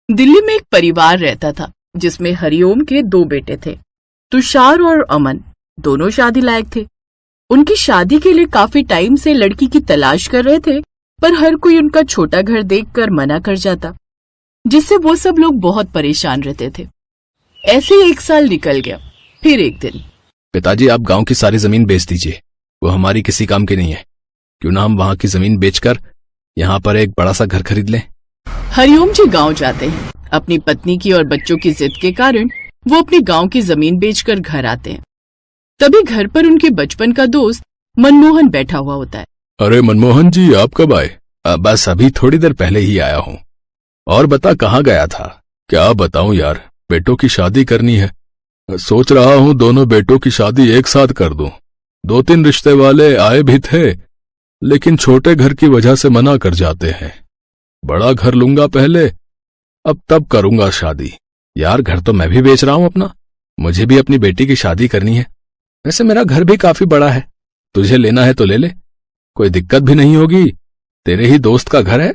दिल्ली में एक परिवार रहता था जिसमें हरिओम के दो बेटे थे, तुषार और अमन। दोनों शादी लायक थे। उनकी शादी के लिए काफी टाइम से लड़की की तलाश कर रहे थे, पर हर कोई उनका छोटा घर देखकर मना कर जाता, जिससे वो सब लोग बहुत परेशान रहते थे। ऐसे ही 1 साल निकल गया। फिर एक दिन, पिताजी आप गांव की सारी जमीन बेच दीजिए, वो हमारी किसी काम की नहीं है। क्यों ना हम वहां की जमीन बेचकर यहाँ पर एक बड़ा सा घर खरीद लें। हरिओम जी गांव जाते हैं। अपनी पत्नी की और बच्चों की जिद के कारण वो अपने गांव की जमीन बेचकर घर आते हैं। तभी घर पर उनके बचपन का दोस्त मनमोहन बैठा हुआ होता है। अरे मनमोहन जी, आप कब आए? बस अभी थोड़ी देर पहले ही आया हूँ। और बता कहाँ गया था? क्या बताऊं यार, बेटों की शादी करनी है। सोच रहा हूँ दोनों बेटों की शादी एक साथ कर दूं। 2-3 रिश्ते वाले आए भी थे, लेकिन छोटे घर की वजह से मना कर जाते हैं। बड़ा घर लूंगा पहले, अब तब करूंगा शादी। यार घर तो मैं भी बेच रहा हूं अपना, मुझे भी अपनी बेटी की शादी करनी है। वैसे मेरा घर भी काफी बड़ा है, तुझे लेना है तो ले ले, कोई दिक्कत भी नहीं होगी, तेरे ही दोस्त का घर है।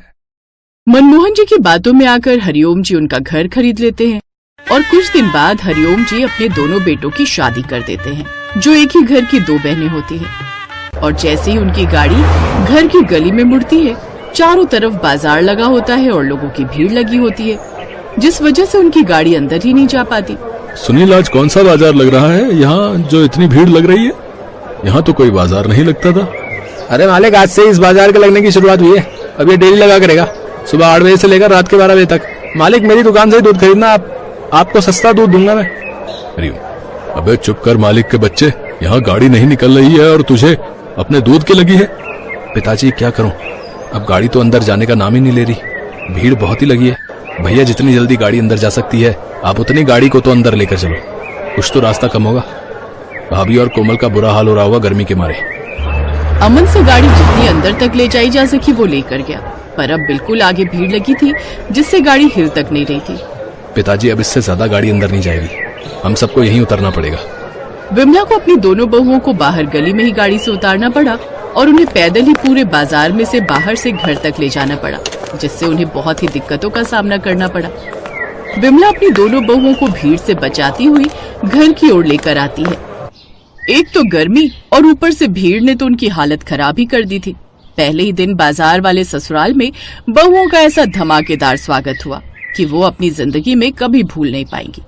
मनमोहन जी की बातों में आकर हरिओम जी उनका घर खरीद लेते हैं और कुछ दिन बाद हरिओम जी अपने दोनों बेटों की शादी कर देते हैं, जो एक ही घर की 2 बहनें होती हैं। और जैसे ही उनकी गाड़ी घर की गली में मुड़ती है, चारों तरफ बाजार लगा होता है और लोगों की भीड़ लगी होती है, जिस वजह से उनकी गाड़ी अंदर ही नहीं जा पाती। सुनील, आज कौन सा बाजार लग रहा है यहाँ जो इतनी भीड़ लग रही है? यहाँ तो कोई बाजार नहीं लगता था। अरे मालिक, आज से इस बाजार के लगने की शुरुआत हुई है। अब ये डेली लगा करेगा, सुबह 8 बजे से लेकर रात के 12 बजे तक। मालिक मेरी दुकान से ही दूध खरीदना, आपको सस्ता दूध दूंगा मैं। अरे अबे चुप कर मालिक के बच्चे, यहाँ गाड़ी नहीं निकल रही है और तुझे अपने दूध की लगी है। पिताजी क्या करूं, अब गाड़ी तो अंदर जाने का नाम ही नहीं ले रही, भीड़ बहुत ही लगी है। भैया जितनी जल्दी गाड़ी अंदर जा सकती है आप उतनी गाड़ी को तो अंदर लेकर चलो, कुछ तो रास्ता कम होगा। भाभी और कोमल का बुरा हाल हो रहा होगा गर्मी के मारे। अमन से गाड़ी जितनी अंदर तक ले जाई जा सकी वो लेकर गया, पर अब बिल्कुल आगे भीड़ लगी थी, जिससे गाड़ी हिल तक नहीं रही थी। पिताजी अब इससे ज्यादा गाड़ी अंदर नहीं जाएगी, हम सबको यहीं उतरना पड़ेगा। विमला को अपनी दोनों बहुओं को बाहर गली में ही गाड़ी से उतारना पड़ा और उन्हें पैदल ही पूरे बाजार में से बाहर से घर तक ले जाना पड़ा, जिससे उन्हें बहुत ही दिक्कतों का सामना करना पड़ा। विमला अपनी दोनों बहुओं को भीड़ से बचाती हुई घर की ओर लेकर आती है। एक तो गर्मी और ऊपर से भीड़ ने तो उनकी हालत खराब ही कर दी थी। पहले ही दिन बाजार वाले ससुराल में बहुओं का ऐसा धमाकेदार स्वागत हुआ कि वो अपनी जिंदगी में कभी भूल नहीं पाएंगी।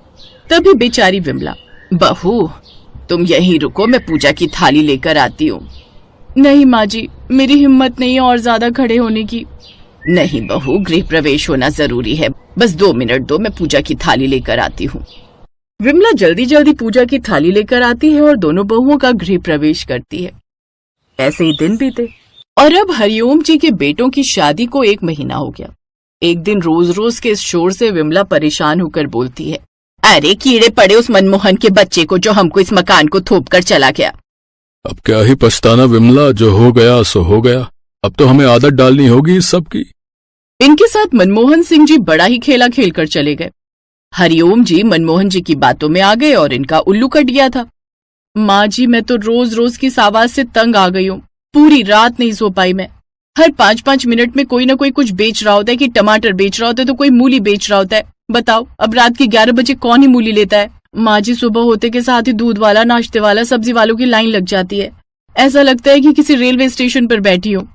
तभी बेचारी विमला, बहू तुम यहीं रुको, मैं पूजा की थाली लेकर आती हूँ। नहीं माँ जी, मेरी हिम्मत नहीं है और ज्यादा खड़े होने की। नहीं बहू, गृह प्रवेश होना जरूरी है, बस 2 मिनट दो, मैं पूजा की थाली लेकर आती हूँ। विमला जल्दी जल्दी पूजा की थाली लेकर आती है और दोनों बहुओं का गृह प्रवेश करती है। ऐसे ही दिन बीते और अब हरिओम जी के बेटों की शादी को 1 महीना हो गया। एक दिन रोज रोज के इस शोर से विमला परेशान होकर बोलती है, अरे कीड़े पड़े उस मनमोहन के बच्चे को जो हमको इस मकान को थोप कर चला गया। अब क्या ही पछताना विमला, जो हो गया सो हो गया, अब तो हमें आदत डालनी होगी इस सब की। इनके साथ मनमोहन सिंह जी बड़ा ही खेला खेल कर चले गए। हरिओम जी मनमोहन जी की बातों में आ गए और इनका उल्लू कट गया था। माँ जी, मैं तो रोज रोज की आवाज से तंग आ गई हूँ, पूरी रात नहीं सो पाई मैं। हर 5-5 मिनट में कोई ना कोई कुछ बेच रहा होता है, कि टमाटर बेच रहा होता है तो कोई मूली बेच रहा होता है। बताओ अब रात के 11 बजे कौन ही मूली लेता है। माँ जी, सुबह होते के साथ ही दूध वाला, नाश्ते वाला, सब्जी वालों की लाइन लग जाती है। ऐसा लगता है कि किसी रेलवे स्टेशन पर बैठी हूँ।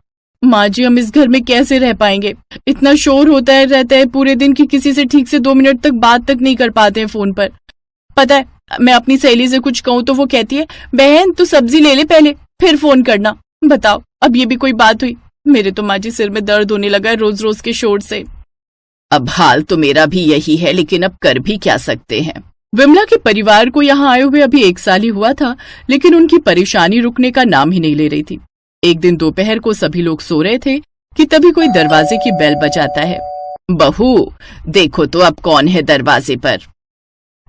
माँ जी, हम इस घर में कैसे रह पाएंगे? इतना शोर होता है रहता है पूरे दिन कि किसी से ठीक से 2 मिनट तक बात तक नहीं कर पाते हैं फोन पर। पता है, मैं अपनी सहेली से कुछ कहूँ तो वो कहती है, बहन तू सब्जी ले ले पहले फिर फोन करना। बताओ अब ये भी कोई बात हुई? मेरे तो माँ जी सिर में दर्द होने लगा है रोज रोज के शोर से। अब हाल तो मेरा भी यही है, लेकिन अब कर भी क्या सकते हैं। विमला के परिवार को यहाँ आए हुए अभी 1 साल ही हुआ था, लेकिन उनकी परेशानी रुकने का नाम ही नहीं ले रही थी। एक दिन दोपहर को सभी लोग सो रहे थे कि तभी कोई दरवाजे की बेल बजाता है। बहू देखो तो अब कौन है दरवाजे पर।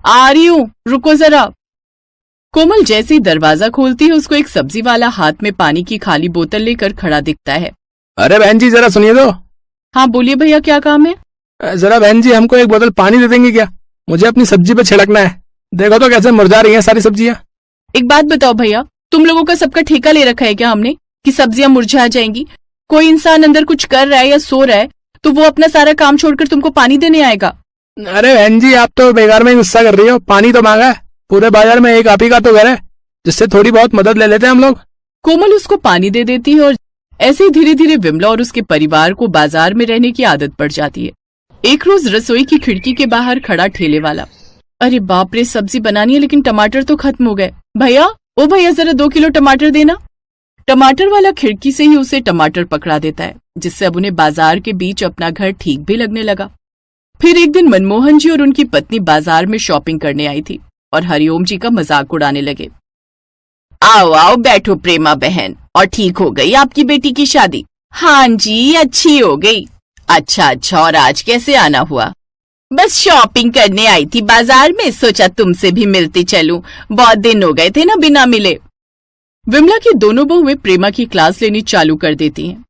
आ रही हूँ, रुको जरा। कोमल जैसे ही दरवाजा खोलती है, उसको एक सब्जी वाला हाथ में पानी की खाली बोतल लेकर खड़ा दिखता है। अरे बहन जी जरा सुनिए तो। हाँ बोलिए भैया, क्या काम है? जरा बहन जी हमको 1 बोतल पानी दे देंगे क्या? मुझे अपनी सब्जी पे छिड़कना है, देखो तो कैसे मुरझा रही हैं सारी सब्जियां। एक बात बताओ भैया, तुम लोगों का सबका ठेका ले रखा है क्या हमने कि सब्जियां मुरझा जाएंगी? कोई इंसान अंदर कुछ कर रहा है या सो रहा है तो वो अपना सारा काम छोड़कर तुमको पानी देने आएगा? अरे बहन जी, आप तो बेकार में ही गुस्सा कर रही हो। पानी तो मांगा है, पूरे बाजार में एक आप ही का तो घर है जिससे थोड़ी बहुत मदद ले लेते हैं हम लोग। कोमल उसको पानी दे देती है और ऐसे ही धीरे धीरे विमला और उसके परिवार को बाजार में रहने की आदत पड़ जाती है। एक रोज रसोई की खिड़की के बाहर खड़ा ठेले वाला, अरे बाप रे, सब्जी बनानी है लेकिन टमाटर तो खत्म हो गए। भैया, ओ भैया, जरा 2 किलो टमाटर देना। टमाटर वाला खिड़की से ही उसे टमाटर पकड़ा देता है, जिससे अब उन्हें बाजार के बीच अपना घर ठीक भी लगने लगा। फिर एक दिन मनमोहन जी और उनकी पत्नी बाजार में शॉपिंग करने आई थी और हरिओम जी का मजाक उड़ाने लगे। आओ आओ बैठो प्रेमा बहन, और ठीक हो गई आपकी बेटी की शादी? हाँ जी, अच्छी हो गई। अच्छा अच्छा, और आज कैसे आना हुआ? बस शॉपिंग करने आई थी बाजार में, सोचा तुमसे भी मिलती चलूं, बहुत दिन हो गए थे ना बिना मिले। विमला की दोनों बहुएं प्रेमा की क्लास लेनी चालू कर देती हैं।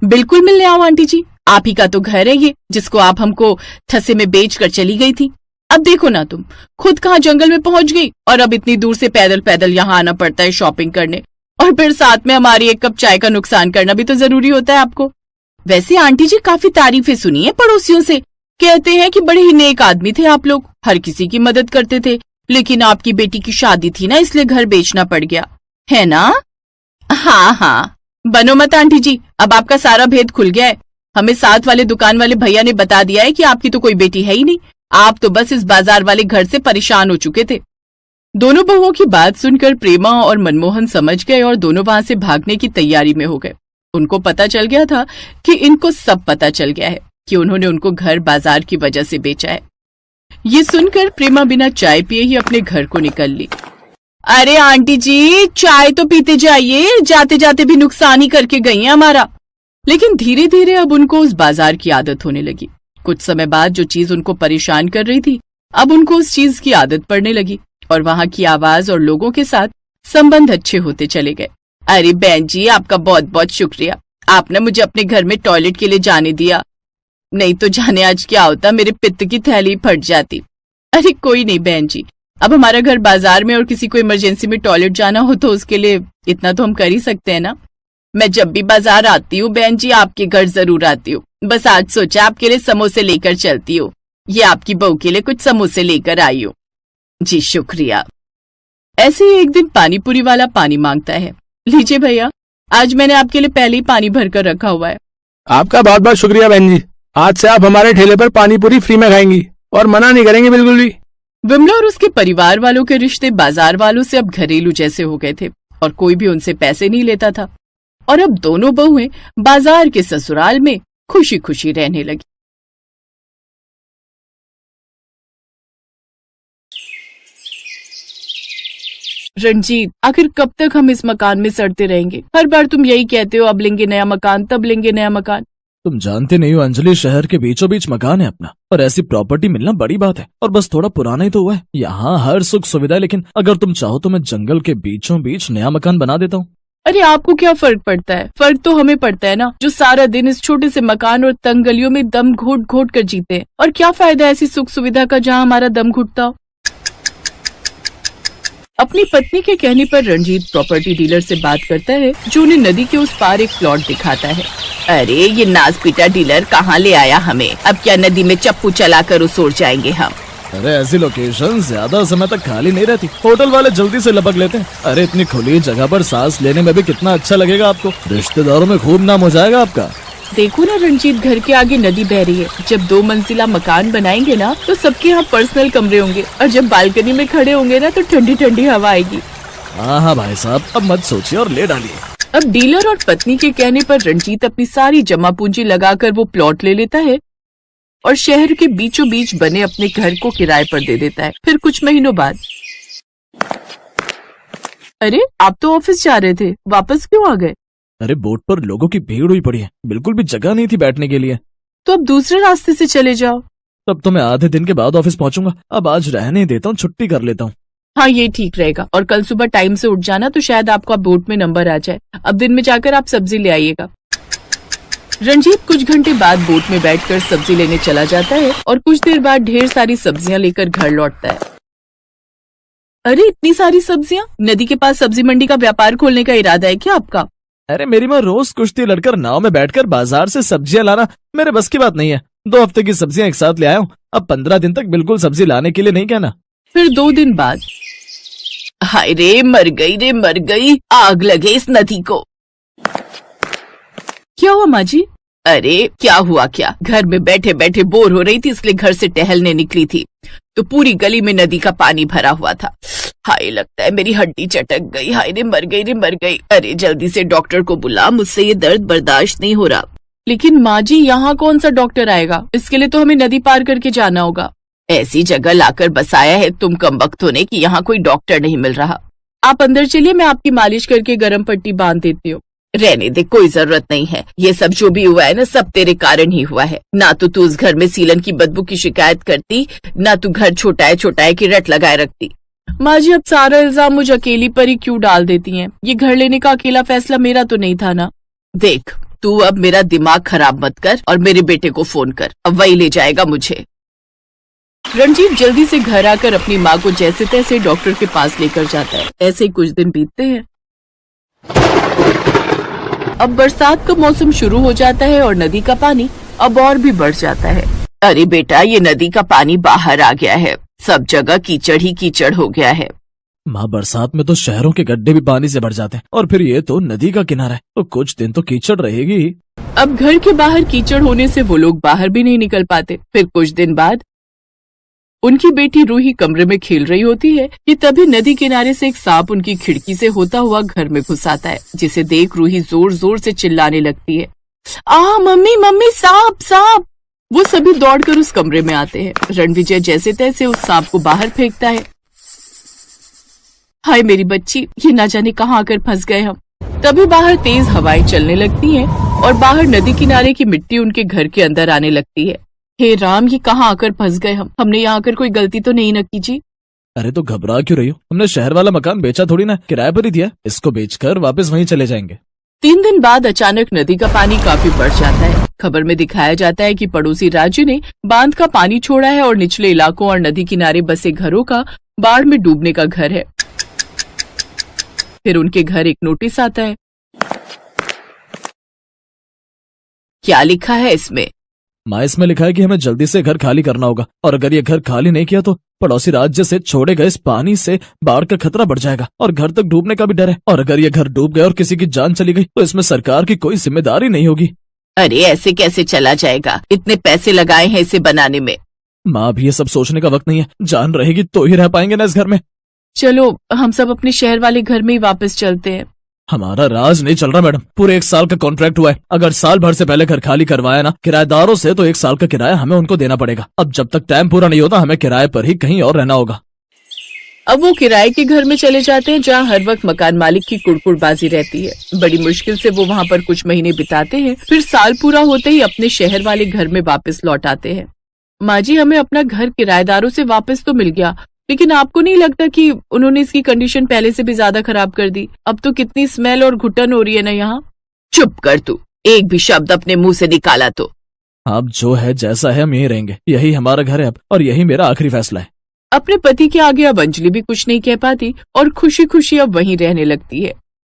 बिल्कुल मिलने आओ आंटी जी, आप ही का तो घर है ये, जिसको आप हमको ठसे में बेच कर चली गई थी। अब देखो ना, तुम खुद कहाँ जंगल में पहुंच गई और अब इतनी दूर से पैदल पैदल यहाँ आना पड़ता है शॉपिंग करने, और फिर साथ में हमारी एक कप चाय का नुकसान करना भी तो जरूरी होता है आपको। वैसे आंटी जी, काफी तारीफें सुनी है पड़ोसियों से, कहते हैं कि बड़े ही नेक आदमी थे आप लोग, हर किसी की मदद करते थे, लेकिन आपकी बेटी की शादी थी ना, इसलिए घर बेचना पड़ गया, है ना? हाँ हाँ, बनो मत आंटी जी, अब आपका सारा भेद खुल गया है। हमें साथ वाले दुकान वाले भैया ने बता दिया है कि आपकी तो कोई बेटी है ही नहीं, आप तो बस इस बाजार वाले घर से परेशान हो चुके थे। दोनों बहुओं की बात सुनकर प्रेमा और मनमोहन समझ गए और दोनों वहां से भागने की तैयारी में हो गए। उनको पता चल गया था कि इनको सब पता चल गया है कि उन्होंने उनको घर बाजार की वजह से बेचा है। ये सुनकर प्रेमा बिना चाय पिए ही अपने घर को निकल ली। अरे आंटी जी, चाय तो पीते जाइए, जाते जाते भी नुकसान ही करके गई है हमारा। लेकिन धीरे धीरे अब उनको उस बाजार की आदत होने लगी। कुछ समय बाद जो चीज उनको परेशान कर रही थी, अब उनको उस चीज की आदत पड़ने लगी और वहां की आवाज और लोगों के साथ संबंध अच्छे होते चले गए। अरे बहन जी, आपका बहुत बहुत शुक्रिया, आपने मुझे अपने घर में टॉयलेट के लिए जाने दिया, नहीं तो जाने आज क्या होता, मेरे पित्त की थैली फट जाती। अरे कोई नहीं बहन जी, अब हमारा घर बाजार में और किसी को इमरजेंसी में टॉयलेट जाना हो तो उसके लिए इतना तो हम कर ही सकते हैं ना। मैं जब भी बाजार आती हूँ बहन जी, आपके घर जरूर आती हूँ, बस आज सोचा आपके लिए समोसे लेकर चलती हूँ, ये आपकी बहू के लिए कुछ समोसे लेकर आई हूँ। जी शुक्रिया। ऐसे ही एक दिन पानीपुरी वाला पानी मांगता है। लीजिए भैया, आज मैंने आपके लिए पहले ही पानी भर कर रखा हुआ है। आपका बहुत बहुत शुक्रिया बहन जी, आज से आप हमारे ठेले पर पानी पूरी फ्री में खाएंगी और मना नहीं करेंगे बिल्कुल भी। विमला और उसके परिवार वालों के रिश्ते बाजार वालों से अब घरेलू जैसे हो गए थे और कोई भी उनसे पैसे नहीं लेता था, और अब दोनों बहुएं बाजार के ससुराल में खुशी खुशी रहने लगी। रंजीत, आखिर कब तक हम इस मकान में सड़ते रहेंगे? हर बार तुम यही कहते हो, अब लेंगे नया मकान, तब लेंगे नया मकान। तुम जानते नहीं हो अंजलि, शहर के बीचों बीच मकान है अपना, और ऐसी प्रॉपर्टी मिलना बड़ी बात है, और बस थोड़ा पुराना ही तो हुआ है। यहाँ हर सुख सुविधा है, लेकिन अगर तुम चाहो तो मैं जंगल के बीचों बीच नया मकान बना देता हूँ। अरे आपको क्या फर्क पड़ता है? फर्क तो हमें पड़ता है ना, जो सारा दिन इस छोटे से मकान और तंग गलियों में दम घोट घोट कर जीते हैं। और क्या फायदा ऐसी सुख सुविधा का जहाँ हमारा दम घुटता हो। अपनी पत्नी के कहने पर रंजीत प्रॉपर्टी डीलर से बात करता है, जो उन्हें नदी के उस पार एक प्लॉट दिखाता है। अरे ये नाज पीटा डीलर कहाँ ले आया हमें, अब क्या नदी में चप्पू चलाकर उसोर जाएंगे हम? अरे ऐसी लोकेशन ज्यादा समय तक खाली नहीं रहती, होटल वाले जल्दी से लपक लेते हैं। अरे इतनी खुली जगह पर सांस लेने में भी कितना अच्छा लगेगा आपको, रिश्तेदारों में खूब नाम हो जाएगा आपका। देखो ना रंजीत, घर के आगे नदी बह रही है, जब 2 मंजिला मकान बनाएंगे ना तो सबके यहाँ पर्सनल कमरे होंगे, और जब बालकनी में खड़े होंगे ना तो ठंडी ठंडी हवा आएगी। हाँ हाँ भाई साहब, अब मत सोचिए और ले डालिए। अब डीलर और पत्नी के कहने पर रंजीत अपनी सारी जमा पूंजी लगाकर वो प्लॉट ले लेता है और शहर के बीचों बीच बने अपने घर को किराए पर दे देता है। फिर कुछ महीनों बाद, अरे आप तो ऑफिस जा रहे थे, वापस क्यों आ गए? अरे बोट पर लोगों की भीड़ हुई पड़ी है, बिल्कुल भी जगह नहीं थी बैठने के लिए। तो अब दूसरे रास्ते से चले जाओ। तब तो मैं आधे दिन के बाद ऑफिस पहुंचूंगा, अब आज रहने देता हूँ, छुट्टी कर लेता हूँ। हाँ ये ठीक रहेगा, और कल सुबह टाइम से उठ जाना तो शायद आपका बोट में नंबर आ जाए। अब दिन में जाकर आप सब्जी ले आइएगा। रंजीत कुछ घंटे बाद बोट में बैठकर सब्जी लेने चला जाता है और कुछ देर बाद ढेर सारी सब्जियां लेकर घर लौटता है। अरे इतनी सारी सब्जियां? नदी के पास सब्जी मंडी का व्यापार खोलने का इरादा है क्या आपका? अरे मेरी माँ रोज कुश्ती लड़कर नाव में बैठकर बाजार से सब्जियां लाना मेरे बस की बात नहीं है। 2 हफ्ते की सब्जियां एक साथ ले आया हूँ। अब 15 दिन तक बिल्कुल सब्जी लाने के लिए नहीं कहना। फिर 2 दिन बाद, हाय रे मर गई, आग लगे इस नदी को। क्या हुआ माँ जी? अरे क्या हुआ क्या, घर में बैठे बैठे बोर हो रही थी इसलिए घर से टहलने निकली थी तो पूरी गली में नदी का पानी भरा हुआ था। हाय लगता है मेरी हड्डी चटक गई, हाय रे मर गई। अरे जल्दी से डॉक्टर को बुला, मुझसे ये दर्द बर्दाश्त नहीं हो रहा। लेकिन माँ जी यहाँ कौन सा डॉक्टर आएगा, इसके लिए तो हमें नदी पार करके जाना होगा। ऐसी जगह लाकर बसाया है तुम कमबख्तों ने कि यहाँ कोई डॉक्टर नहीं मिल रहा। आप अंदर चलिए, मैं आपकी मालिश करके गर्म पट्टी बांध देती हूँ। रहने दे, कोई जरूरत नहीं है। ये सब जो भी हुआ है ना, सब तेरे कारण ही हुआ है। ना तो तू उस घर में सीलन की बदबू की शिकायत करती, ना तू घर छोटा है की रट लगाए रखती। माँ जी अब सारा इल्जाम मुझ अकेली पर ही क्यों डाल देती हैं? ये घर लेने का अकेला फैसला मेरा तो नहीं था ना। देख तू अब मेरा दिमाग खराब मत कर और मेरे बेटे को फोन कर, अब वही ले जाएगा मुझे। रणजीत जल्दी से घर आकर अपनी माँ को जैसे तैसे डॉक्टर के पास लेकर जाता है। ऐसे ही कुछ दिन बीतते हैं। अब बरसात का मौसम शुरू हो जाता है और नदी का पानी अब और भी बढ़ जाता है। अरे बेटा, ये नदी का पानी बाहर आ गया है, सब जगह कीचड़ ही कीचड़ हो गया है। माँ बरसात में तो शहरों के गड्ढे भी पानी से भर जाते हैं और फिर ये तो नदी का किनारा है, तो कुछ दिन तो कीचड़ रहेगी ही। अब घर के बाहर कीचड़ होने से वो लोग बाहर भी नहीं निकल पाते। फिर कुछ दिन बाद उनकी बेटी रूही कमरे में खेल रही होती है कि तभी नदी किनारे से एक सांप उनकी खिड़की से होता हुआ घर में घुस आता है, जिसे देख रूही जोर जोर से चिल्लाने लगती है, मम्मी सांप सांप। वो सभी दौड़कर उस कमरे में आते हैं। रणविजय जैसे तैसे उस सांप को बाहर फेंकता है। हाय मेरी बच्ची, ये ना जाने कहाँ आकर फंस गए हम। तभी बाहर तेज हवाएं चलने लगती हैं और बाहर नदी किनारे की मिट्टी उनके घर के अंदर आने लगती है। हे राम, ये कहाँ आकर फंस गए हम? हमने यहाँ आकर कोई गलती तो नहीं न की जी? अरे तो घबरा क्यों रही हो? हमने शहर वाला मकान बेचा थोड़ी ना, किराए पर ही दिया। इसको बेचकर वापस वहीं चले जाएंगे। 3 दिन बाद अचानक नदी का पानी काफी बढ़ जाता है। खबर में दिखाया जाता है कि पड़ोसी राज्य ने बांध का पानी छोड़ा है और निचले इलाकों और नदी किनारे बसे घरों का बाढ़ में डूबने का घर है। फिर उनके घर एक नोटिस आता है। क्या लिखा है इसमें? माँ इसमें लिखा है कि हमें जल्दी से घर खाली करना होगा और अगर ये घर खाली नहीं किया तो पड़ोसी राज्य से छोड़े गए इस पानी से बाढ़ का खतरा बढ़ जाएगा और घर तक डूबने का भी डर है। और अगर ये घर डूब गया और किसी की जान चली गई तो इसमें सरकार की कोई जिम्मेदारी नहीं होगी। अरे ऐसे कैसे चला जाएगा? इतने पैसे लगाए हैं इसे बनाने में। माँ भी ये सब सोचने का वक्त नहीं है। जान रहेगी तो ही रह पाएंगे ना इस घर में। चलो हम सब अपने शहर वाले घर में ही वापस चलते हैं। हमारा राज नहीं चल रहा मैडम। पूरे 1 साल का कॉन्ट्रैक्ट हुआ है। अगर साल भर से पहले घर खाली करवाया ना किराएदारों से तो 1 साल का किराया हमें उनको देना पड़ेगा। अब जब तक टाइम पूरा नहीं होता हमें किराए पर ही कहीं और रहना होगा। अब वो किराए के घर में चले जाते हैं जहाँ हर वक्त मकान मालिक की कुड़कुड़बाजी रहती है। बड़ी मुश्किल से वो वहाँ पर कुछ महीने बिताते हैं। फिर साल पूरा होते ही अपने शहर वाले घर में वापस लौट आते हैं। माँ जी, हमें अपना घर किराएदारों से वापस तो मिल गया, लेकिन आपको नहीं लगता कि उन्होंने इसकी कंडीशन पहले से भी ज्यादा खराब कर दी? अब तो कितनी स्मेल और घुटन हो रही है ना यहाँ। चुप कर तू, एक भी शब्द अपने मुंह से निकाला तो। अब जो है जैसा है हम यहीं रहेंगे। यही हमारा घर है अब और यही मेरा आखिरी फैसला है। अपने पति के आगे अब अंजलि भी कुछ नहीं कह पाती और खुशी खुशी अब वहीं रहने लगती है।